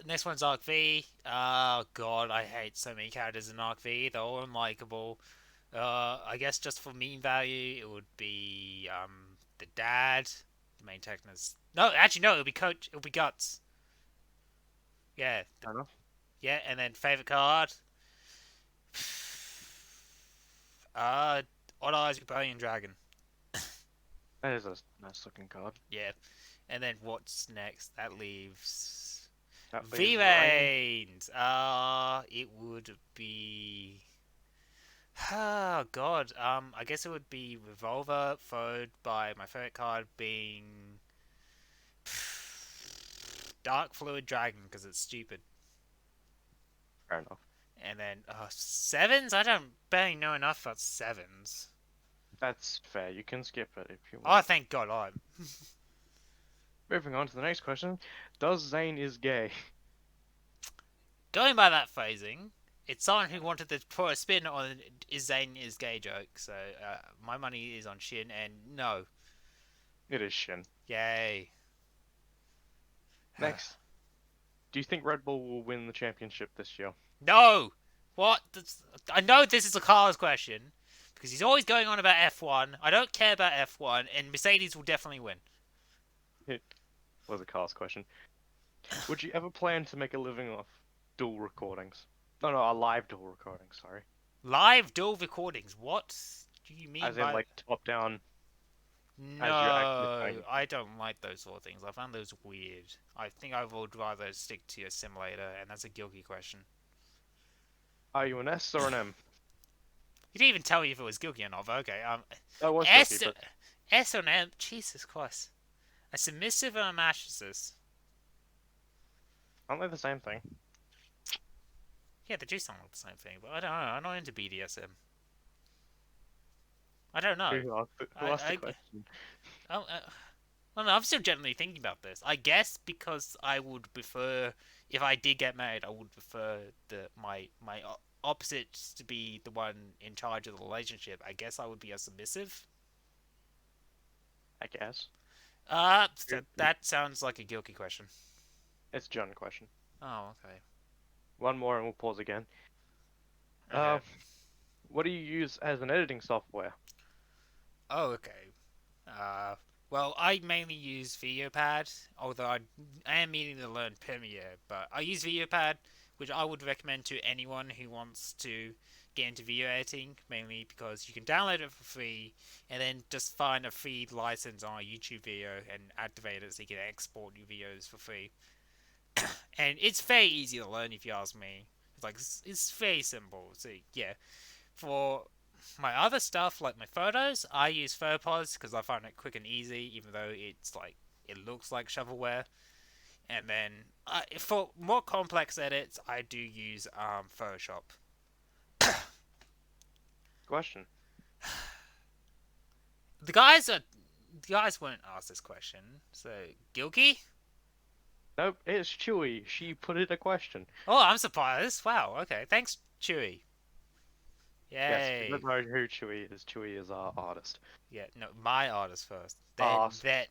Next one's Arc V. Oh god, I hate so many characters in Arc V. They're all unlikable. I guess just for meme value, it would be the dad, the main technist. No, actually no, it would be Coach. It would be Guts. Yeah, Fair enough. yeah, and then favorite card. Uh, Odd Eyes Rebellion Dragon. That is a nice looking card. Yeah, and then what's next? That leaves That leaves Rain. V-Rains. It would be. Oh God. I guess it would be Revolver, followed by my favorite card being Dark Fluid Dragon because it's stupid. Fair enough. And then sevens. I don't barely know enough about sevens. That's fair. You can skip it if you Oh, want. thank God. Oh, Moving on to the next question. Does Zane is gay? going by that phrasing, it's someone who wanted to put a spin on is Zane is gay joke. So my money is on Shin, and no. It is Shin. Yay. Next. Do you think Red Bull will win the championship this year? No! What? I know this is a Carl's question because he's always going on about F1. I don't care about F1, and Mercedes will definitely win. It was a cast question. Would you ever plan to make a living off dual recordings? No, no, a live dual recording, sorry. Live dual recordings. What do you mean As in, by? like, top down as you're actually No, playing. I don't like those sort of things. I found those weird. I think I would rather stick to a simulator, and that's a guilty question. Are you an S or an M? You didn't even tell me if it was guilty or not. But okay. I was guilty, S but S or an M? Jesus Christ. A submissive or a masochist? aren't they the same thing? Yeah, they do sound like the same thing, but I don't know. I'm not into BDSM. I don't know. Who asked the I question? oh, well, no, I'm still generally thinking about this. I guess because I would prefer, if I did get married, I would prefer my opposite to be the one in charge of the relationship. I guess I would be a submissive. I guess. That sounds like a guilty question. It's a John question. Oh, okay. One more and we'll pause again. Okay. Uh, what do you use as an editing software? Oh, okay. Uh, well, I mainly use VideoPad, although I am meaning to learn Premiere, but I use VideoPad, which I would recommend to anyone who wants to get into video editing, mainly because you can download it for free and then just find a free license on a YouTube video and activate it so you can export your videos for free. And it's very easy to learn if you ask me. It's very simple. So yeah, for my other stuff, like my photos, I use Photopods because I find it quick and easy, even though it looks like shovelware. And then for more complex edits, I do use Photoshop. Question. The guys won't ask this question. So Gilkey? Nope, it's Chewy. She put it a question. Oh, I'm surprised. Wow. Okay. Thanks, Chewy. Yes, if you don't Yay. know who Chewy is our artist. Yeah. No, my artist first. Then Ah, that.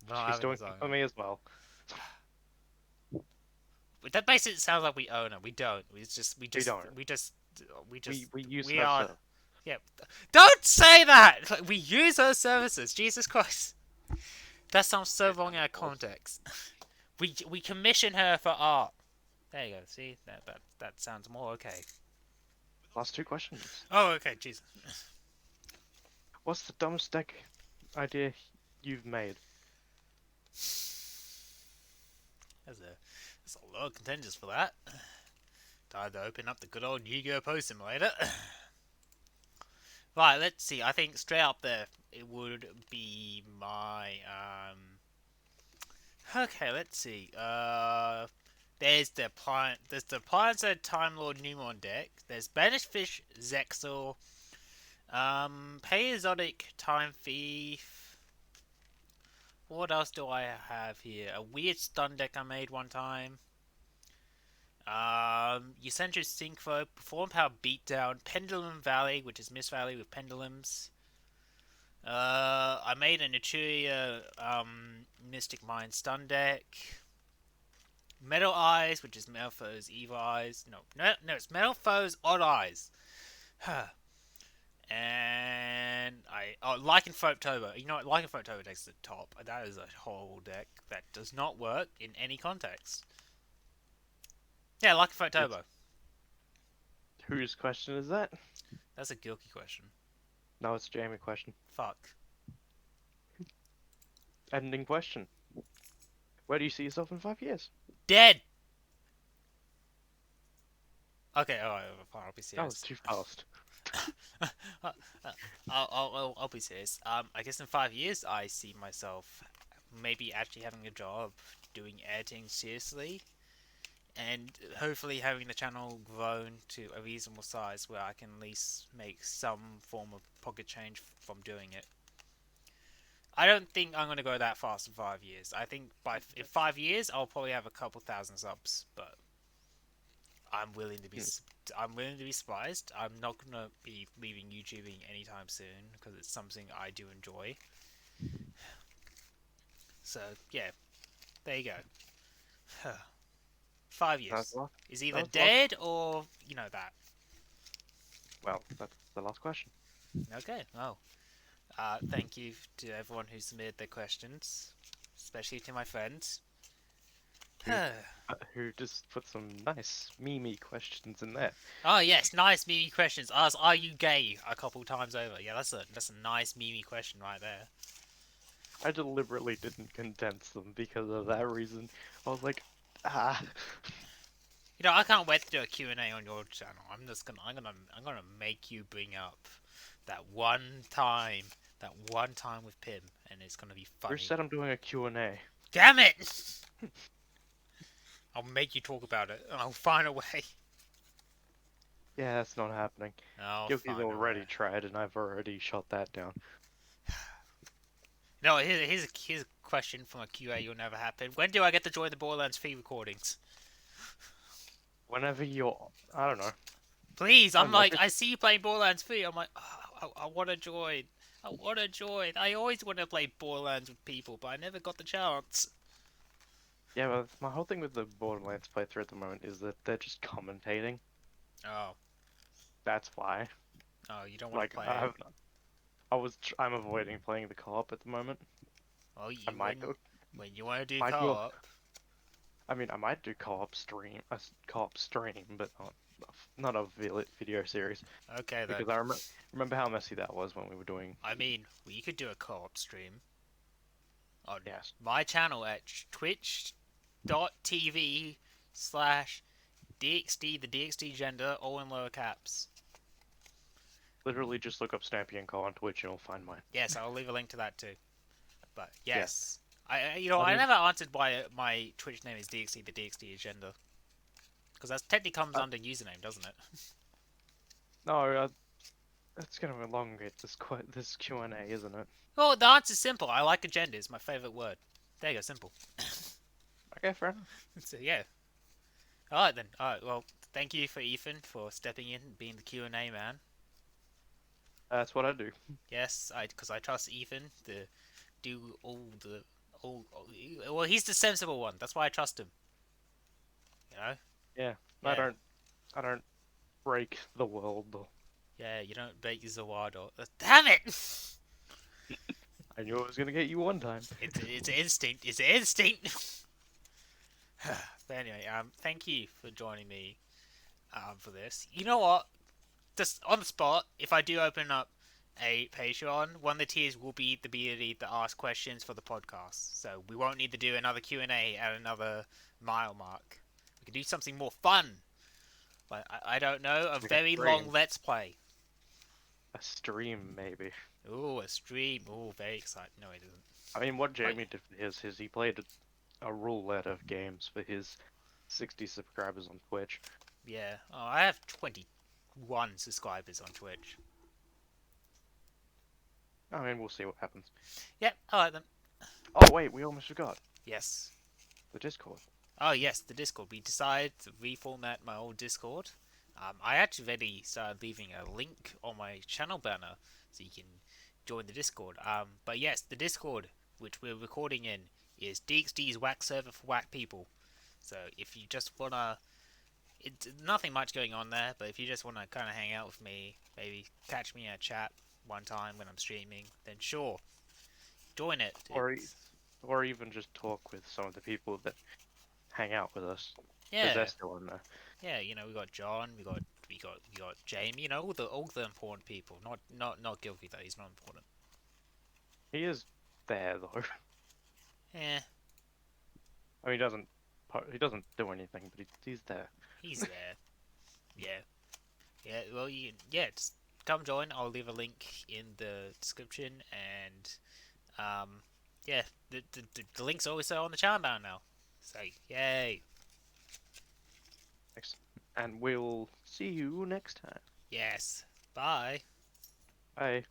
Well, I she's haven't doing some designed. for me as well. But that makes it sound like we own it. We don't. We don't. We just, We use we her are. stuff. Yeah. Don't say that. Like, we use her services. Jesus Christ. That sounds so wrong out of context. We commission her for art. There you go. See that sounds more okay. Last two questions. Oh, okay. Jesus. What's the dumbest deck idea you've made? There's a lot of contenders for that. Time to open up the good old Yu-Gi-Oh! Pro Simulator. Right, let's see. I think straight up there it would be my Okay, let's see. There's the Appliancer Time Lord Numon deck. There's Banished Fish Zexor. Paleozoic Time Thief. What else do I have here? A weird stun deck I made one time. Eccentric Synchro, Perform Power Beatdown, Pendulum Valley, which is Mist Valley with pendulums. I made a Naturia Mystic Mind stun deck. Metal Eyes, which is Metal Foe's Evil Eyes. No, it's Metal Foe's Odd Eyes. And Lycanthrope. You know what? Lycanthrope deck's at the top. That is a horrible deck that does not work in any context. Yeah, It's, Lycanthrope. whose question is that? That's a guilty question. No, it's a Jamie question. Fuck. Ending question. Where do you see yourself in 5 years? Dead! Okay, alright, fine, I'll be That was serious. too fast. I'll be serious. I guess in 5 years, I see myself maybe actually having a job, doing editing seriously, and hopefully having the channel grown to a reasonable size where I can at least make some form of pocket change from doing it. I don't think I'm gonna go that fast in 5 years. I think in 5 years I'll probably have a couple thousand subs, but I'm willing to be Hmm. I'm willing to be surprised. I'm not gonna be leaving YouTubing anytime soon because it's something I do enjoy. So yeah, there you go. 5 years That's is that either was the last. dead or that. Well, that's the last question. Okay. Oh, thank you to everyone who submitted their questions, especially to my friends. Who who just put some nice memey questions in there. Oh yes, nice meme questions. Ask, are you gay? A couple times over. Yeah, that's a nice meme question right there. I deliberately didn't condense them because of that reason. I was like, ah. I can't wait to do a Q&A on your channel. I'm gonna make you bring up that one time with Pim, and it's gonna be Who funny. said I'm doing a Q&A? Damn it! I'll make you talk about it, and I'll find a way. Yeah, that's not happening. I'll Yoki's find a already way. tried, and I've already shot that down. No, here's a question from a QA you'll never happen. When do I get to join the Borderlands free recordings? Whenever you're, I don't know. Please, I I'm don't know. like, I see you playing Borderlands free. I'm like, oh, I want to join. Oh, what a joy! I always want to play Borderlands with people, but I never got the chance. Yeah, well, my whole thing with the Borderlands playthrough at the moment is that they're just commentating. Oh, That's why. oh, you don't want to Like, play it. I'm avoiding playing the co-op at the moment. Well, I you might go, when you want to do might do. co-op, I mean, I might do co-op stream, but not a video series okay then. because remember how messy that was when we were doing. I mean, we could do a co-op stream on Yes, my channel at twitch.tv/DXD, the DXD gender, all in lower caps. literally just look up Stampy and Co on Twitch and you'll find mine. Yes, I'll leave a link to that too. But Yes, yes, I funny. never answered why my Twitch name is DXD, the DXD agenda, because that technically comes Uh, under username, doesn't it? no, it's gonna elongate this Q&A, isn't it? Well, the answer's simple. I like agenda. It's my favorite word. There you go, simple. Okay, fair enough. So yeah. All right then. All right. Well, thank you for Ethan for stepping in, and being the Q and A man. That's what I do. Yes, because I trust Ethan to do all. Well, he's the sensible one. That's why I trust him. You know. Yeah, I Yeah. don't, I don't break the world though. Yeah. You don't bait Zawado. Damn it! I knew it was gonna get you one time. It's instinct. It's instinct. But anyway, thank you for joining me, for this. You know what? Just on the spot, if I do open up a Patreon, one of the tiers will be the ability to ask questions for the podcast. So we won't need to do another Q&A at another mile mark. We can do something more fun. Like, I don't know, a Like a very long stream, Let's Play. a stream maybe. Ooh, a stream. Ooh, very exciting. No, it isn't. I mean, what Right. Jamie did for his he played a roulette of games for his 60 subscribers on Twitch. Yeah. Oh, I have 21 subscribers on Twitch. I mean, we'll see what happens. Yep. Alright then. Oh wait, we almost forgot Yes. the Discord. Oh yes, the Discord. We decided to reformat my old Discord. I actually already started leaving a link on my channel banner so you can join the Discord. But yes, the Discord, which we're recording in, is DXD's whack server for whack people. So if you just wanna, it's nothing much going on there, but if you just wanna kind of hang out with me, maybe catch me in a chat one time when I'm streaming, then sure, join it. Or It's or even just talk with some of the people that hang out with us because they're yeah, still in there. yeah, we got John, we got Jamie, all the important people. Not Gilby though. He's not important. He is there though. Eh, I mean, he doesn't do anything, but he's there. he's there. Yeah, yeah. Well, yeah. Just come join. I'll leave a link in the description, and yeah, the link's also on the channel banner now. So yay. Thanks. And we'll see you next time. Yes. Bye. Bye.